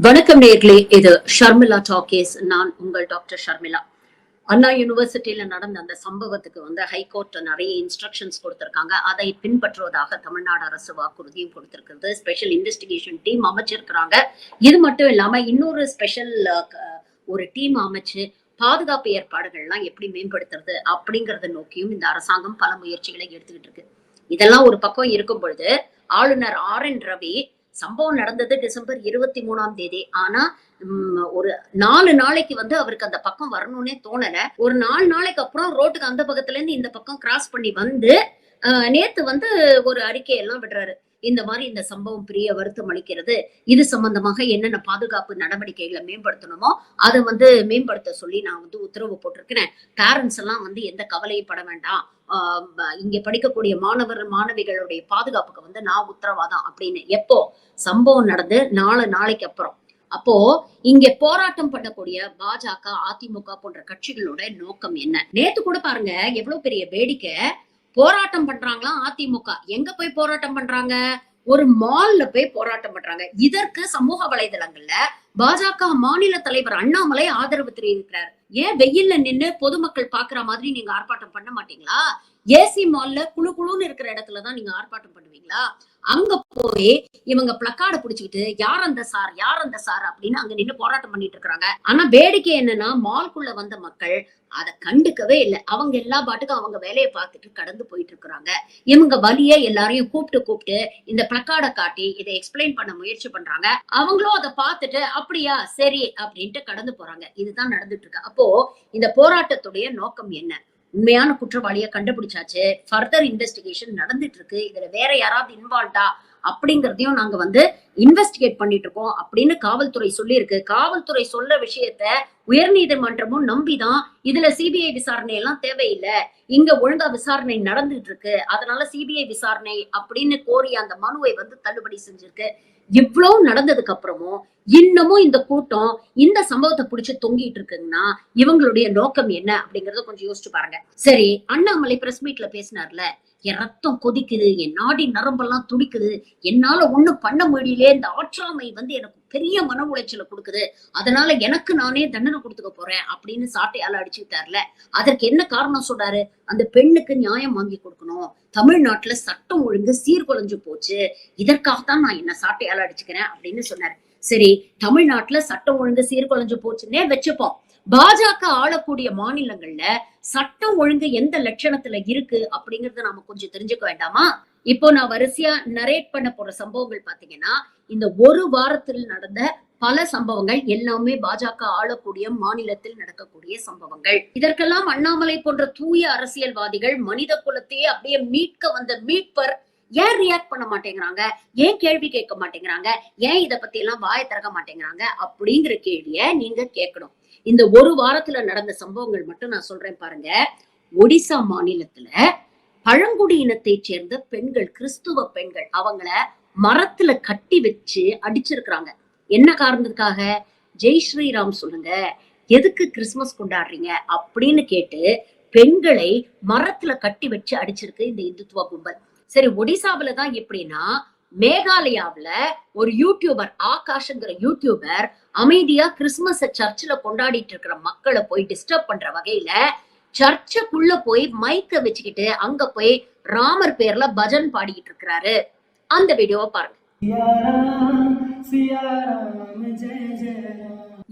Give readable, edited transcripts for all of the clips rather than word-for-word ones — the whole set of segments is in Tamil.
வணக்கம் நேர்களே, இது ஷர்மிளா டாக்கீஸ். நான் உங்கள் டாக்டர் ஷர்மிளா. அண்ணா யூனிவர்சிட்டியில நடந்த அந்த சம்பவத்துக்கு ஹைகோர்ட் நிறைய இன்ஸ்ட்ரக்ஷன்ஸ் கொடுத்திருக்காங்க. அதை பின்பற்றுவதாக தமிழ்நாடு அரசு வாக்குறுதியும் கொடுத்திருக்கிறது. ஸ்பெஷல் இன்வெஸ்டிகேஷன் டீம் அமைச்சிருக்கிறாங்க. இது மட்டும் இல்லாம இன்னொரு ஸ்பெஷல் ஒரு டீம் அமைச்சு பாதுகாப்பு ஏற்பாடுகள்லாம் எப்படி மேம்படுத்துறது அப்படிங்கறத நோக்கியும் இந்த அரசாங்கம் பல முயற்சிகளை எடுத்துக்கிட்டு இருக்கு. இதெல்லாம் ஒரு பக்கம் இருக்கும் பொழுது ஆளுநர் RN ரவி சம்பவம் நடந்தது டிசம்பர் 23 ஆனா ஒரு 4 நாளைக்கு அவருக்கு அந்த பக்கம் வரணும்னே தோணல. ஒரு 4 நாளைக்கு அப்புறம் ரோட்டுக்கு அந்த பக்கத்துல இருந்து இந்த பக்கம் கிராஸ் பண்ணி நேத்து ஒரு அறிக்கை எல்லாம் விடுறாரு. இந்த மாதிரி இந்த சம்பவம் பெரிய வருத்தம் அளிக்கிறது. இது சம்பந்தமாக என்னென்ன பாதுகாப்பு நடவடிக்கைகளை மேம்படுத்தணுமோ அதை மேம்படுத்த சொல்லி நான் உத்தரவு போட்டிருக்கிறேன். பேரண்ட்ஸ் எல்லாம் எந்த கவலையும் பட வேண்டாம். இங்க படிக்கக்கூடிய மாணவிகளுடைய பாதுகாப்புக்கு நான் உத்தரவாதம் அப்படின்னு. எப்போ சம்பவம் நடந்து 4 நாளைக்கு அப்புறம். அப்போ இங்க போராட்டம் பண்ணக்கூடிய பாஜக, அதிமுக போன்ற கட்சிகளோட நோக்கம் என்ன? நேத்து கூட பாருங்க, எவ்வளவு பெரிய வேடிக்கை. போராட்டம் பண்றாங்களாம் அதிமுக. எங்க போய் போராட்டம் பண்றாங்க? ஒரு மால்ல போய் போராட்டம் பண்றாங்க. இதற்கு சமூக வலைதளங்கள்ல பாஜக மாநில தலைவர் அண்ணாமலை ஆதரவு தெரிவிக்கிறார். ஏன் வெயில்ல நின்னு பொதுமக்கள் பாக்குற மாதிரி நீங்க ஆர்ப்பாட்டம் பண்ண மாட்டீங்களா? ஏசி மால்ல குழு குழுன்னு இருக்கிற இடத்துலதான் நீங்க ஆர்ப்பாட்டம் பண்ணுவீங்களா? அங்க போய் இவங்க பிளக்கார்டு புடிச்சுக்கிட்டு யார் அந்த சார் அப்படின்னு அங்க நின்னு போராட்டம் பண்ணிட்டு இருக்காங்க. ஆனா வேடிக்கை என்னன்னா, மால்குள்ள வந்த மக்கள் அதை கண்டுக்கவே இல்லை. அவங்க எல்லா பாட்டுக்கும் அவங்க வேலையை பார்த்துட்டு கடந்து போயிட்டு இருக்கிறாங்க. இவங்க வழியே எல்லாரையும் கூப்பிட்டு இந்த பிளக்கார்டை காட்டி இதை எக்ஸ்பிளைன் பண்ண முயற்சி பண்றாங்க. அவங்களும் அதை பார்த்துட்டு அப்படியா சரி அப்படின்ட்டு கடந்து போறாங்க. இதுதான் நடந்துட்டு இருக்கு. அப்போ இந்த போராட்டத்துடைய நோக்கம் என்ன? உண்மையான குற்றவாளியை கண்டுபிடிச்சாச்சு, ஃபர்தர் இன்வெஸ்டிகேஷன் நடந்துட்டு இருக்கு. இதுல வேற யாராவது இன்வால்வ்டா அப்படிங்கறதையும் நாங்க இன்வெஸ்டிகேட் பண்ணிட்டு இருக்கோம் அப்படின்னு காவல்துறை சொல்லி இருக்கு. காவல்துறை சொல்ற விஷயத்த உயர்நீதிமன்றமும் நம்பிதான் இதுல CBI விசாரணை எல்லாம் தேவையில்லை, இங்க ஒழுங்கா விசாரணை நடந்துட்டு இருக்கு, அதனால CBI விசாரணை அப்படின்னு கோரிய அந்த மனுவை தள்ளுபடி செஞ்சிருக்கு. இவ்வளவு நடந்ததுக்கு அப்புறமும் இன்னமும் இந்த கூட்டம் இந்த சம்பவத்தை பிடிச்சு தொங்கிட்டு இருக்குங்கன்னா இவங்களுடைய நோக்கம் என்ன அப்படிங்கறத கொஞ்சம் யோசிச்சு பாருங்க. சரி, அண்ணாமலை பிரஸ் மீட்ல பேசினார்ல, என் ரத்தம் கொதிக்குது, என் நாடி நரம்பெல்லாம் துடிக்குது, என்னால ஒண்ணும் பண்ண முடியல, இந்த ஆற்றாமை எனக்கு பெரிய மன உளைச்சல கொடுக்குது, அதனால எனக்கு நானே தண்டனை கொடுத்துக்க போறேன் அப்படின்னு சாட்டையால அடிச்சுட்டார்ல. அதற்கு என்ன காரணம் சொல்றாரு? அந்த பெண்ணுக்கு நியாயம் வாங்கி கொடுக்கணும், தமிழ்நாட்டுல சட்டம் ஒழுங்கு சீர்குலைஞ்சு போச்சு, இதற்காகத்தான் நான் என்ன சாட்டையால அடிச்சுக்கிறேன் அப்படின்னு சொன்னாரு. சரி, தமிழ்நாட்டுல சட்டம் ஒழுங்கு சீர்குலைஞ்சு போச்சுன்னே வச்சுப்போம். பாஜக ஆளக்கூடிய மாநிலங்கள்ல சட்டம் ஒழுங்கு எந்த லட்சணத்துல இருக்கு அப்படிங்கறத நாம கொஞ்சம் தெரிஞ்சுக்க வேண்டாமா? இப்போ நான் வரிசையா நரேட் பண்ண போற சம்பவங்கள் பாத்தீங்கன்னா, இந்த ஒரு வாரத்தில் நடந்த பல சம்பவங்கள் எல்லாமே பாஜக ஆளக்கூடிய மாநிலத்தில் நடக்கக்கூடிய சம்பவங்கள். இதற்கெல்லாம் அண்ணாமலை போன்ற தூய அரசியல்வாதிகள், மனித குலத்தையே அப்படியே மீட்க வந்த மீட்பர் ஏன் ரியாக்ட் பண்ண மாட்டேங்கிறாங்க? ஏன் கேள்வி கேட்க மாட்டேங்கிறாங்க? ஏன் இதை பத்தி எல்லாம் வாயை திறக்க மாட்டேங்கிறாங்க அப்படிங்கிற கேள்விய நீங்க கேட்கணும். இந்த ஒரு வாரத்துல நடந்த சம்பவங்கள் மட்டும் நான் சொல்றேன் பாருங்க. ஒடிசா மாநிலத்துல பழங்குடி இனத்தை சேர்ந்த பெண்கள், கிறிஸ்துவ பெண்கள், அவங்கள மரத்துல கட்டி வச்சு அடிச்சிருக்கிறாங்க. என்ன காரணத்துக்காக? ஜெய் ஸ்ரீராம் சொல்லுங்க, எதுக்கு கிறிஸ்துமஸ் கொண்டாடுறீங்க அப்படின்னு கேட்டு பெண்களை மரத்துல கட்டி வச்சு அடிச்சிருக்கு இந்த இந்துத்துவ கும்பல். சரி, ஒடிசாவில தான் எப்படின்னா, மேகாலயாவில ஒரு யூடியூபர், ஆகாஷ்ங்கிற யூடியூபர் அமைதியா கிறிஸ்துமஸ் சர்ச்சில் கொண்டாடிட்டு இருக்கிற மக்களை போய் டிஸ்டர்ப் பண்ற வகையில சர்ச்சுக்குள்ள போய் மைக்க வச்சுக்கிட்டு அங்க போய் ராமர் பேர்ல பஜன் பாடிக்கிட்டு இருக்கிறாரு. அந்த வீடியோவை பாருங்க.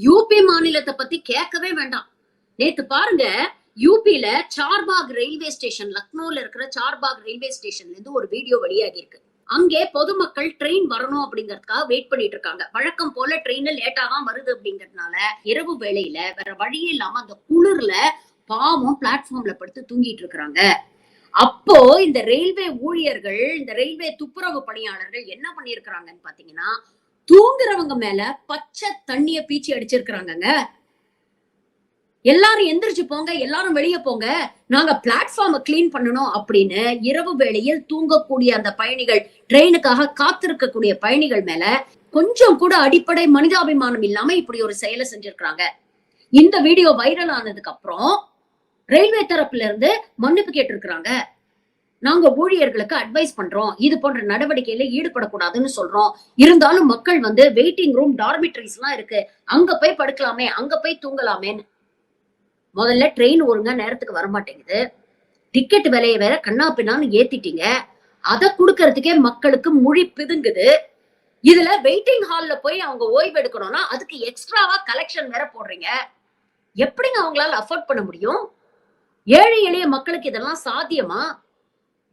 யூபி மாநிலத்தை பத்தி கேட்கவே வேண்டாம். நேத்து பாருங்க, யூபியில சார்பாக் ரயில்வே ஸ்டேஷன், லக்னோல இருக்கிற சார்பாக் ரயில்வே ஸ்டேஷன்ல இருந்து ஒரு வீடியோ வெளியாகி இருக்கு. அங்கே பொதுமக்கள் ட்ரெயின் வரணும் அப்படிங்கறதுக்காக வெயிட் பண்ணிட்டு இருக்காங்க. வழக்கம் போல ட்ரெயின் லேட்டா தான் வருது அப்படிங்கறதுனால இரவு வேளையில வேற வழியே இல்லாம அந்த குளிர்ல பாவம் பிளாட்ஃபார்ம்ல படுத்து தூங்கிட்டு இருக்கிறாங்க. அப்போ இந்த ரயில்வே ஊழியர்கள், இந்த ரயில்வே துப்புரவு பணியாளர்கள் என்ன பண்ணிருக்கிறாங்கன்னு பாத்தீங்கன்னா, தூங்குறவங்க மேல பச்சை தண்ணிய பீச்சி அடிச்சிருக்கிறாங்க. எல்லாரும் எந்திரிச்சு போங்க, எல்லாரும் வெளியே போங்க, நாங்க பிளாட்ஃபார்மை கிளீன் பண்ணணும் அப்படின்னு இரவு வேளையில் தூங்கக்கூடிய அந்த பயணிகள், ட்ரெயினுக்காக காத்திருக்கக்கூடிய பயணிகள் மேல கொஞ்சம் கூட அடிப்படை மனிதாபிமானம் இல்லாம இப்படி ஒரு செயலை செஞ்சிருக்கிறாங்க. இந்த வீடியோ வைரல் ஆனதுக்கு அப்புறம் ரயில்வே தரப்புல இருந்து மன்னிப்பு கேட்டிருக்கிறாங்க. நாங்க ஊழியர்களுக்கு அட்வைஸ் பண்றோம், இது போன்ற நடவடிக்கையில ஈடுபடக்கூடாதுன்னு சொல்றோம். இருந்தாலும் மக்கள் வந்து வெயிட்டிங் ரூம், டார்மிட்டரிஸ் எல்லாம் இருக்கு, அங்க போய் படுக்கலாமே, அங்க போய் தூங்கலாமேன்னு. முதல்ல ட்ரெயின் ஒழுங்கா நேரத்துக்கு வரமாட்டேங்குது, டிக்கெட் விலையை வேற கண்ணா பின்னான்னு ஏத்திட்டீங்க, அத குடுக்கறதுக்கே மக்களுக்கு முழி பிதுங்குது. இதுல வெயிட்டிங் ஹால்ல போய் அவங்க ஓய்வு எடுக்கணும்னா அதுக்கு எக்ஸ்ட்ராவா கலெக்ஷன் வேற போடுறீங்க. எப்படிங்க அவங்களால அஃபோர்ட் பண்ண முடியும்? ஏழை எளிய மக்களுக்கு இதெல்லாம் சாத்தியமா?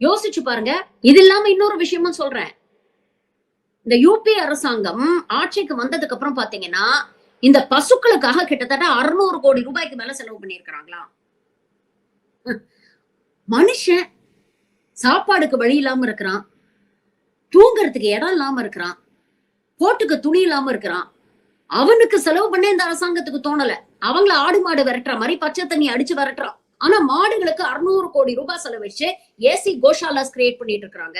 யோசிச்சு பாருங்க. இது இல்லாம இன்னொரு விஷயமும் சொல்றேன். இந்த யூபி அரசாங்கம் ஆட்சிக்கு வந்ததுக்கு அப்புறம் பாத்தீங்கன்னா, இந்த பசுக்களுக்காக கிட்டத்தட்ட 600 கோடி ரூபாய்க்கு மேல செலவு பண்ணியிருக்கிறாங்களாம். மனுஷன் சாப்பாடுக்கு வழி இல்லாம இருக்கிறான், தூங்குறதுக்கு இடம் இல்லாம இருக்கிறான், போட்டுக்கு துணி இல்லாம இருக்கிறான். அவனுக்கு செலவு பண்ண இந்த அரசாங்கத்துக்கு தோணல. அவங்கள ஆடு மாடு விரட்டுற மாதிரி பச்சை தண்ணி அடிச்சு விரட்டுறான். ஆனா மாடுகளுக்கு 600 கோடி ரூபாய் செலவழிச்சு ஏசி கோஷாலாஸ் கிரியேட் பண்ணிட்டு இருக்காங்க.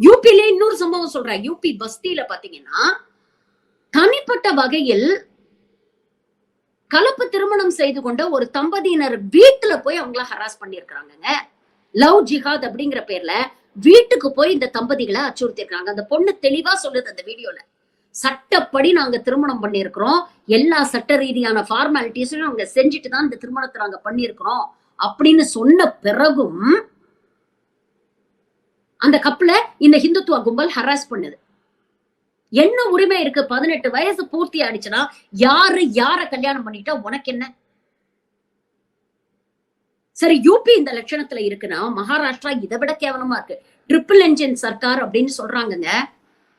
யூபில இன்னொரு சம்பவம் சொல்றேன். யூபி பஸ்தியில பாத்தீங்கன்னா தனிப்பட்ட வகையில் கலப்பு திருமணம் செய்து கொண்ட ஒரு தம்பதியினர் வீட்டுல போய் அவங்கள ஹராஸ் பண்ணிருக்காங்க. லவ் ஜிஹாத் அப்படிங்கிற பேர்ல வீட்டுக்கு போய் இந்த தம்பதிகளை அச்சுறுத்தி இருக்காங்க. அந்த பொண்ணு தெளிவா சொல்லுது அந்த வீடியோல, சட்டப்படி நாங்க திருமணம் பண்ணிருக்கிறோம், எல்லா சட்ட ரீதியான ஃபார்மாலிட்டிஸும் நாங்க செஞ்சுட்டு தான் இந்த திருமணத்தை நாங்க பண்ணிருக்கிறோம் அப்படின்னு சொன்ன பிறகும் அந்த கப்பல இந்த ஹிந்துத்துவ கும்பல் ஹராஸ் பண்ணுது. என்ன உரிமை இருக்கு? 18 வயசு பூர்த்தி ஆயிடுச்சுன்னா யாரு யார கல்யாணம் பண்ணிட்டா உனக்கு என்ன? சரி, யூபி இந்த லட்சணத்துல இருக்குன்னா மகாராஷ்டிரா இதை விட கேவலமா இருக்கு. ட்ரிபிள் என்ஜின் சர்க்கார் அப்படின்னு சொல்றாங்கங்க.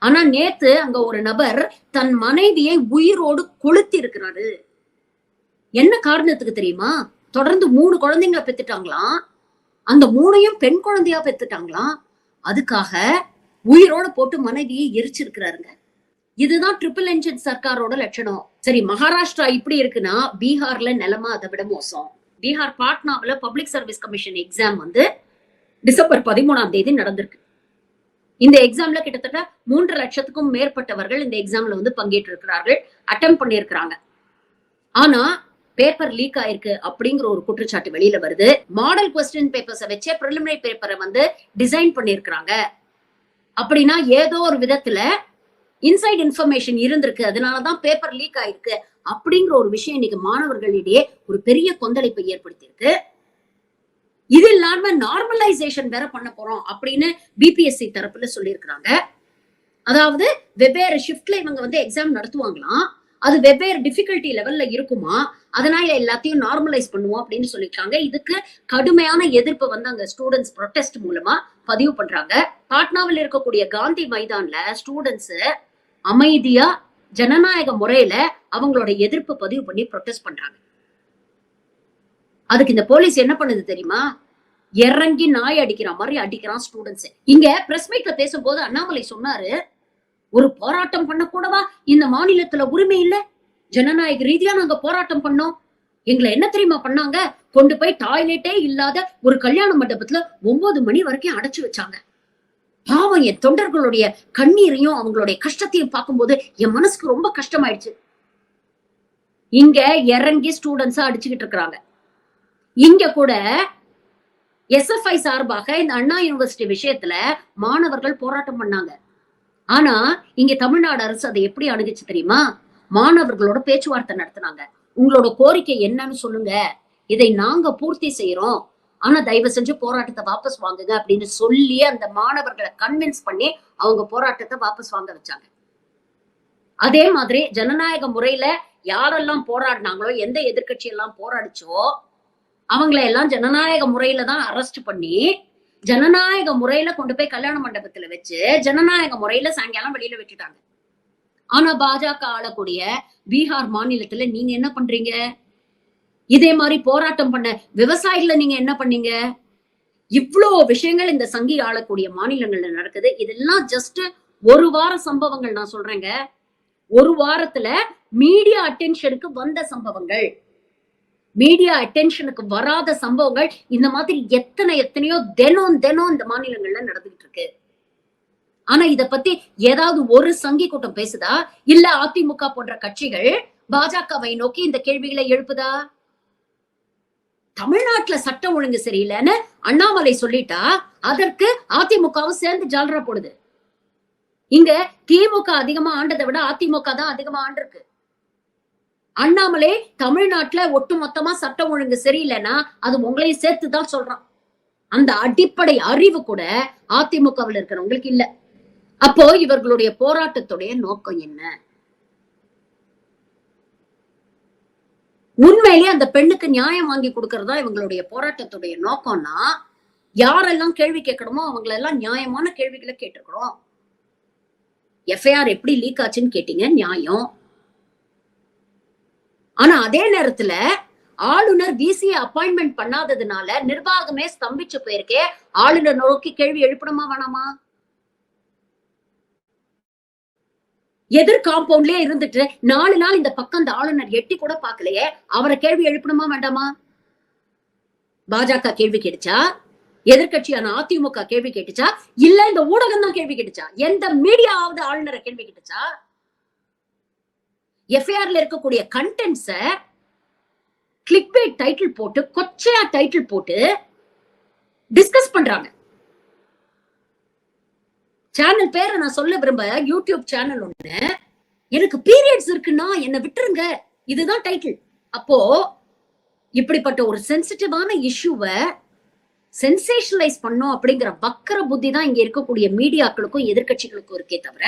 ஆனா நேத்து அங்க ஒரு நபர் தன் மனைவியை உயிரோடு கொளுத்தி இருக்கிறாரு. என்ன காரணத்துக்கு தெரியுமா? தொடர்ந்து 3 குழந்தைங்களை பெத்துட்டாங்களாம். அந்த 3ஐயும் பெண் குழந்தையா பெத்துட்டாங்களாம். அதுக்காக உயிரோட போட்டு மனைவியை எரிச்சிருக்கிறாருங்க. இதுதான் ட்ரிபிள் என்ஜின் சர்க்காரோட லட்சணம். சரி, மகாராஷ்டிரா இப்படி இருக்குன்னா பீகார்ல நிலைமை அதை விட மோசம். பீகார் பாட்னாவில் பப்ளிக் சர்வீஸ் கமிஷன் எக்ஸாம் வந்து டிசம்பர் 13ஆம் தேதி நடந்திருக்கு. இந்த எக்ஸாம்ல கிட்டத்தட்ட 3 லட்சத்துக்கும் மேற்பட்டவர்கள் இந்த எக்ஸாம்ல வந்து பங்கேற்று இருக்கிறார்கள், அட்டெம்ப்ட் பண்ணியிருக்கிறாங்க. ஆனா பேப்பர் லீக் ஆயிருக்கு அப்படிங்கிற ஒரு குற்றச்சாட்டு வெளியில வருது. மாடல் கொஸ்டின் பேப்பர்ஸை வச்சே பிரிலிமினரி பேப்பரை வந்து டிசைன் பண்ணியிருக்கிறாங்க. அப்படின்னா ஏதோ ஒரு விதத்துல இன்சைட் இன்ஃபர்மேஷன் இருந்திருக்கு, அதனாலதான் பேப்பர் லீக் ஆயிருக்கு அப்படிங்கிற ஒரு விஷயம் இன்னைக்கு மாணவர்களிடையே ஒரு பெரிய கொந்தளிப்பை ஏற்படுத்தியிருக்கு. இது இல்லாம நார்மலைசேஷன் வேற பண்ண போறோம் அப்படின்னு பிபிஎஸ்சி தரப்புல சொல்லியிருக்கிறாங்க. அதாவது வெவ்வேறு ஷிஃப்ட்ல இவங்க வந்து எக்ஸாம் நடத்துவாங்களாம், அது வெவ்வேறு டிஃபிகல்ட்டி லெவல்ல இருக்குமா, அதனால எல்லாத்தையும் நார்மலைஸ் பண்ணுவோம் அப்படின்னு சொல்லியிருக்காங்க. இதுக்கு கடுமையான எதிர்ப்பு வந்து அங்க ஸ்டூடெண்ட்ஸ் ப்ரொடெஸ்ட் மூலமா பதிவு பண்றாங்க. பாட்னாவில் இருக்கக்கூடிய காந்தி மைதான்ல ஸ்டூடெண்ட்ஸ் அமைதியா ஜனநாயக முறையில அவங்களோட எதிர்ப்பு பதிவு பண்ணி ப்ரொடெஸ்ட் பண்றாங்க. அதுக்கு இந்த போலீஸ் என்ன பண்ணுது தெரியுமா? இறங்கி நாய் அடிக்கிற மாதிரி அடிக்கிறான் ஸ்டூடெண்ட்ஸ். இங்க பிரஸ் மீட்ல பேசும்போது அண்ணாமலை சொன்னாரு, ஒரு போராட்டம் பண்ண கூடவா இந்த மாநிலத்துல உரிமை இல்ல? ஜனநாயக ரீதியா நாங்க போராட்டம் பண்ணோம். எங்களை என்ன தெரியுமா பண்ணாங்க? கொண்டு போய் டாய்லெட்டே இல்லாத ஒரு கல்யாண மண்டபத்துல 9 மணி வரைக்கும் அடைச்சு வச்சாங்க. பாவம், என் தொண்டர்களுடைய கண்ணீரையும் அவங்களுடைய கஷ்டத்தையும் பார்க்கும்போது என் மனசுக்கு ரொம்ப கஷ்டமாயிடுச்சு. இங்க இறங்கி ஸ்டூடெண்ட்ஸா அடிச்சுக்கிட்டு இருக்கிறாங்க. இங்க கூட எஸ்எஃப்ஐ சார்பாக இந்த அண்ணா யூனிவர்சிட்டி விஷயத்துல மாணவர்கள் போராட்டம் பண்ணாங்க. ஆனா இங்க தமிழ்நாடு அரசு அதை எப்படி அணுகிச்சு தெரியுமா? மாணவர்களோட பேச்சுவார்த்தை நடத்தினாங்க. உங்களோட கோரிக்கை என்னன்னு சொல்லுங்க, இதை நாங்க பூர்த்தி செய்யறோம், ஆனா தயவு செஞ்சு போராட்டத்தை வாபஸ் வாங்குங்க அப்படின்னு சொல்லி அந்த மாணவர்களை கன்வின்ஸ் பண்ணி அவங்க போராட்டத்தை வாபஸ் வாங்க வச்சாங்க. அதே மாதிரி ஜனநாயக முறையில யாரெல்லாம் போராடினாங்களோ, எந்த எதிர்கட்சி எல்லாம் போராடிச்சோ அவங்களை எல்லாம் ஜனநாயக முறையில தான் அரெஸ்ட் பண்ணி ஜனநாயக முறையில கொண்டு போய் கல்யாண மண்டபத்துல வச்சு ஜனநாயக முறையில சாயங்காலம் வெளியில விட்டுட்டாங்க. ஆனா பாஜக ஆளக்கூடிய பீகார் மாநிலத்துல நீங்க என்ன பண்றீங்க? இதே மாதிரி போராட்டம் பண்ண விவசாயிகளை நீங்க என்ன பண்ணீங்க? இவ்வளவு விஷயங்கள் இந்த சங்கி ஆளக்கூடிய மாநிலங்கள்ல நடக்குது. இதெல்லாம் ஜஸ்ட் ஒரு வார சம்பவங்கள் நான் சொல்றேங்க. ஒரு வாரத்துல மீடியா அட்டென்ஷனுக்கு வந்த சம்பவங்கள். மீடியா அட்டென்ஷனுக்கு வராத சம்பவங்கள் இந்த மாதிரி எத்தனையோ தினம் இந்த மாநிலங்கள்ல நடந்துகிட்டு இருக்கு. ஆனா இத பத்தி ஏதாவது ஒரு சங்கி கூட்டம் பேசுதா? இல்ல அதிமுக போன்ற கட்சிகள் பாஜகவை நோக்கி இந்த கேள்விகளை எழுப்புதா? தமிழ்நாட்டுல சட்டம் ஒழுங்கு சரியில்லைன்னு அண்ணாமலை சொல்லிட்டா அதற்கு அதிமுகவும் சேர்ந்து ஜால்ரா போடுது. இங்க திமுக அதிகமா ஆண்டதை விட அதிமுக தான் அதிகமா ஆண்டிருக்கு. அண்ணாமலை தமிழ்நாட்டுல ஒட்டுமொத்தமா சட்டம் ஒழுங்கு சரியில்லைன்னா அது உங்களையும் சேர்த்துதான் சொல்றான். அந்த அடிப்படை அறிவு கூட அதிமுகவில் இருக்கிறவங்களுக்கு இல்ல. அப்போ இவர்களுடைய போராட்டத்துடைய நோக்கம் என்ன? உண்மையிலேயே அந்த பெண்ணுக்கு நியாயம் வாங்கி கொடுக்கறதா இவங்களுடைய போராட்டத்துடைய நோக்கம்னா, யாரெல்லாம் கேள்வி கேட்கணுமோ அவங்களெல்லாம் நியாயமான கேள்விகளை கேட்டிருக்கிறோம். எஃப்ஐஆர் எப்படி லீக் ஆச்சுன்னு கேட்டீங்க, நியாயம். ஆனா அதே நேரத்துல ஆளுநர் விசியை அப்பாயின்மெண்ட் பண்ணாததுனால நிர்வாகமே ஸ்தம்பிச்சு போயிருக்கே, ஆளுநர் நோக்கி கேள்வி எழுப்பணுமா வேணாமா? எதிர் காம்பவுண்ட்லயே இருந்துட்டு 4 நாள் இந்த பக்கம் அந்த ஆளுநர் எட்டி கூட பாக்கலையே, அவரை கேள்வி எழுப்பணுமா வேண்டாமா? பாஜக கேள்வி கேட்டுச்சா? எதிர்கட்சியான அதிமுக கேள்வி கேட்டுச்சா? இல்ல இந்த ஊடகம் தான் கேள்வி கேட்டுச்சா? எந்த மீடியாவது ஆளுநரை கேள்வி கேட்டுச்சா? எஃப்ஐஆர்ல இருக்கக்கூடிய கண்டென்ட்ஸ கிளிக் பைட் டைட்டில் போட்டு, கொச்சையா டைட்டில் போட்டு டிஸ்கஸ் பண்றாங்க. சேனல் பேரை நான் சொல்ல விரும்ப, யூடியூப் சேனல் ஒண்ணு, எனக்கு பீரியட்ஸ் இருக்குன்னா என்ன விட்டுருங்க, இதுதான் டைட்டில். அப்போ இப்படிப்பட்ட ஒரு சென்சிட்டிவான இஷ்யூவை சென்சேஷனலைஸ் பண்ணும் அப்படிங்கிற வக்கர புத்தி தான் இங்க இருக்கக்கூடிய மீடியாக்களுக்கும் எதிர்கட்சிகளுக்கும் இருக்கே தவிர,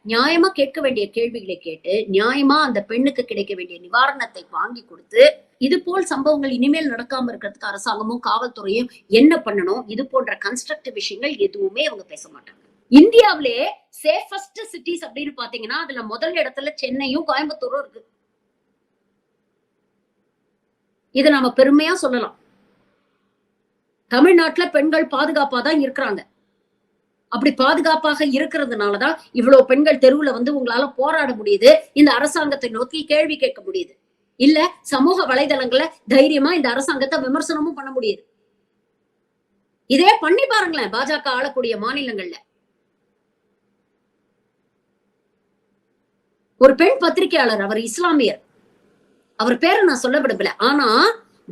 நியாயமா கேட்க வேண்டிய கேள்விகளை கேட்டு நியாயமா அந்த பெண்ணுக்கு கிடைக்க வேண்டிய நிவாரணத்தை வாங்கி கொடுத்து, இது போல் சம்பவங்கள் இனிமேல் நடக்காம இருக்கிறதுக்கு அரசாங்கமும் காவல்துறையும் என்ன பண்ணணும், இது போன்ற கன்ஸ்ட்ரக்டிவ் விஷயங்கள் எதுவுமே அவங்க பேச மாட்டாங்க. இந்தியாவிலே சேஃபஸ்ட் சிட்டிஸ் அப்படின்னு பாத்தீங்கன்னா அதுல முதல் இடத்துல சென்னையும் கோயம்புத்தூரும் இருக்கு. இதை நாம பெருமையா சொல்லலாம். தமிழ்நாட்டுல பெண்கள் பாதுகாப்பா தான் இருக்கிறாங்க. அப்படி பாதுகாப்பாக இருக்கிறதுனாலதான் இவ்வளவு பெண்கள் தெருவுல வந்து உங்களால போராட முடியுது, இந்த அரசாங்கத்தை நோக்கி கேள்வி கேட்க முடியுது. இல்ல சமூக வலைதளங்களை தைரியமா இந்த அரசாங்கத்தை விமர்சனமும் பண்ண முடியுது. இதே பண்ணி பாருங்களேன் பாஜக ஆளக்கூடிய மாநிலங்கள்ல. ஒரு பெண் பத்திரிகையாளர், அவர் இஸ்லாமியர், அவர் பேரை நான் சொல்ல விரும்பல, ஆனா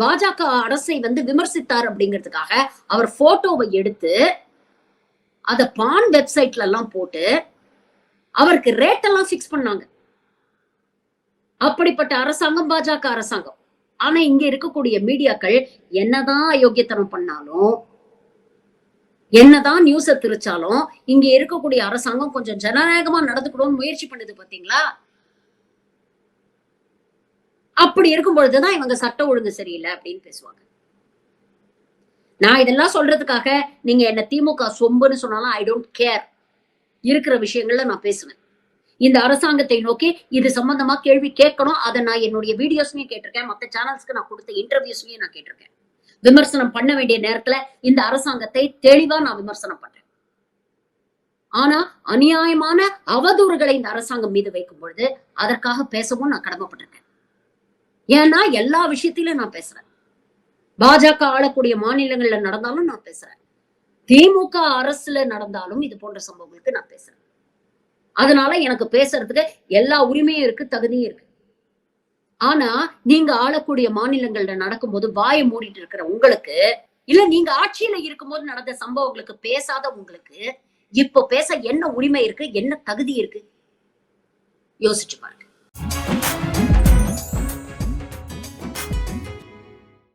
பாஜக அரசை வந்து விமர்சித்தார் அப்படிங்கிறதுக்காக அவர் போட்டோவை எடுத்து அத பான் வெப்சைட்ல எல்லாம் போட்டு அவருக்கு ரேட் எல்லாம் பிக்ஸ் பண்ணாங்க. அப்படிப்பட்ட அரசாங்கம் பாஜக அரசாங்கம். ஆனா இங்க இருக்கக்கூடிய மீடியாக்கள் என்னதான் அயோக்கியத்தனம் பண்ணாலும், என்னதான் நியூஸ திரிச்சாலும், இங்க இருக்கக்கூடிய அரசாங்கம் கொஞ்சம் ஜனநாயகமா நடந்துக்கணும்னு முயற்சி பண்ணுது பாத்தீங்களா? அப்படி இருக்கும் பொழுதுதான் இவங்க சட்ட ஒழுங்கு சரியில்லை அப்படின்னு பேசுவாங்க. நான் இதெல்லாம் சொல்றதுக்காக நீங்க என்ன திமுக சொம்புன்னு சொன்னாலும் ஐ டோன்ட் கேர். இருக்கிற விஷயங்கள்ல நான் பேசுவேன். இந்த அரசாங்கத்தை நோக்கி இது சம்பந்தமா கேள்வி கேட்கணும். அதை நான் என்னுடைய வீடியோஸ்லயும் கேட்டிருக்கேன், மத்த சேனல்ஸ்க்கு நான் கொடுத்த இன்டர்வியூஸ்லயும் நான் கேட்டிருக்கேன். விமர்சனம் பண்ண வேண்டிய நேரத்துல இந்த அரசாங்கத்தை தெளிவா நான் விமர்சனம் பண்றேன். ஆனா அநியாயமான அவதூறுகளை இந்த அரசாங்கம் மீது வைக்கும் பொழுது அதற்காக பேசவும் நான் கடமைப்பட்டிருக்கேன். ஏன்னா எல்லா விஷயத்திலும் நான் பேசுறேன். பாஜக ஆளக்கூடிய மாநிலங்கள்ல நடந்தாலும் நான் பேசுறேன், திமுக அரசுல நடந்தாலும் இது போன்ற சம்பவங்களுக்கு நான் பேசுறேன். அதனால எனக்கு பேசுறதுக்கு எல்லா உரிமையும் இருக்கு, தகுதியும் இருக்கு. ஆனா நீங்க ஆளக்கூடிய மாநிலங்கள்ல நடக்கும்போது வாயை மூடிட்டு இருக்கிற உங்களுக்கு, இல்ல நீங்க ஆட்சியில இருக்கும்போது நடந்த சம்பவங்களுக்கு பேசாத உங்களுக்கு இப்போ பேச என்ன உரிமை இருக்கு, என்ன தகுதி இருக்கு? யோசிச்சு பாருங்க.